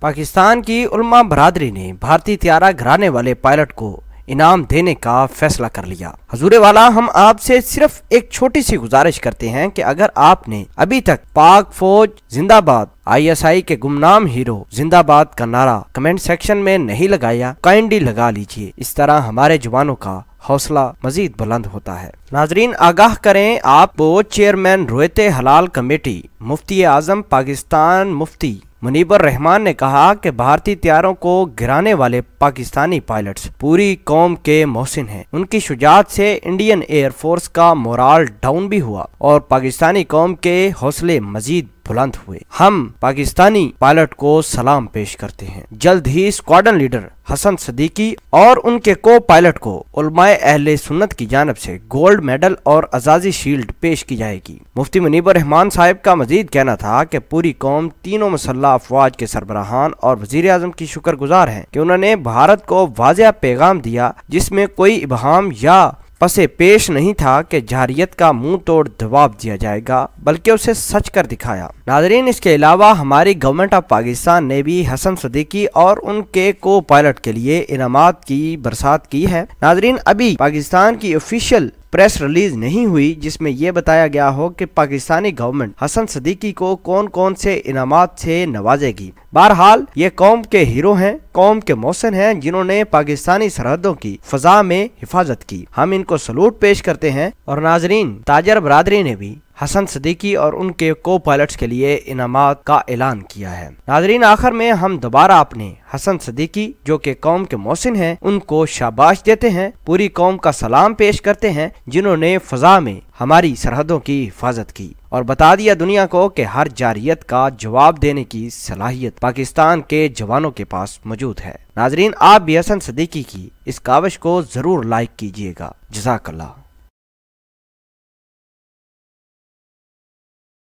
पाकिस्तान की उलमा बरादरी ने भारतीय त्यारा गिराने वाले पायलट को इनाम देने का फैसला कर लिया। हजूर वाला, हम आपसे सिर्फ एक छोटी सी गुजारिश करते हैं कि अगर आपने अभी तक पाक फौज जिंदाबाद, ISI के गुमनाम हीरो जिंदाबाद का नारा कमेंट सेक्शन में नहीं लगाया, काइंडली लगा लीजिए। इस तरह हमारे जवानों का हौसला मजीद बुलंद होता है। नाजरीन, आगाह करें आपको, चेयरमैन रोयते हलाल कमेटी मुफ्ती आजम पाकिस्तान मुफ्ती मुनीबर रहमान ने कहा कि भारतीय त्यारों को गिराने वाले पाकिस्तानी पायलट्स पूरी कौम के मोहसिन हैं। उनकी शुजाअत से इंडियन एयर फोर्स का मोराल डाउन भी हुआ और पाकिस्तानी कौम के हौसले मजीद बुलंद हुए। हम पाकिस्तानी पायलट को सलाम पेश करते हैं। जल्द ही स्क्वाड्रन लीडर हसन सदीकी और उनके को पायलट को उलमाए अहले सुन्नत की जानब से गोल्ड मेडल और आजादी शील्ड पेश की जाएगी। मुफ्ती मुनीबर रहमान साहब का मजीद कहना था कि पूरी कौम तीनों मुसल्लह अफवाज के सरबराहान और वजीर आजम की शुक्रगुजार है कि उन्होंने भारत को वाज़ेह पैगाम दिया जिसमें कोई इबहाम या पसे पेश नहीं था कि जहरियत का मुंह तोड़ जवाब दिया जाएगा, बल्कि उसे सच कर दिखाया। नाजरीन, इसके अलावा हमारी गवर्नमेंट ऑफ पाकिस्तान ने भी हसन सदीकी और उनके को पायलट के लिए इनामात की बरसात की है। नाजरीन, अभी पाकिस्तान की ऑफिशियल प्रेस रिलीज नहीं हुई जिसमें यह बताया गया हो कि पाकिस्तानी गवर्नमेंट हसन सदीकी को कौन कौन से इनामात से नवाजेगी। बहरहाल ये कौम के हीरो हैं, कौम के मोहसिन हैं, जिन्होंने पाकिस्तानी सरहदों की फजा में हिफाजत की। हम इनको सलूट पेश करते हैं। और नाजरीन, ताजर बरादरी ने भी हसन सदीकी और उनके को पायलट्स के लिए इनामात का ऐलान किया है। नाजरीन, आखिर में हम दोबारा अपने हसन सदीकी जो कि कौम के मोहसिन हैं उनको शाबाश देते हैं, पूरी कौम का सलाम पेश करते हैं जिन्होंने फजा में हमारी सरहदों की हिफाजत की और बता दिया दुनिया को कि हर जारियत का जवाब देने की सलाहियत पाकिस्तान के जवानों के पास मौजूद है। नाजरीन, आप भी हसन सदीकी की इस काविश को जरूर लाइक कीजिएगा। जज़ाकल्लाह।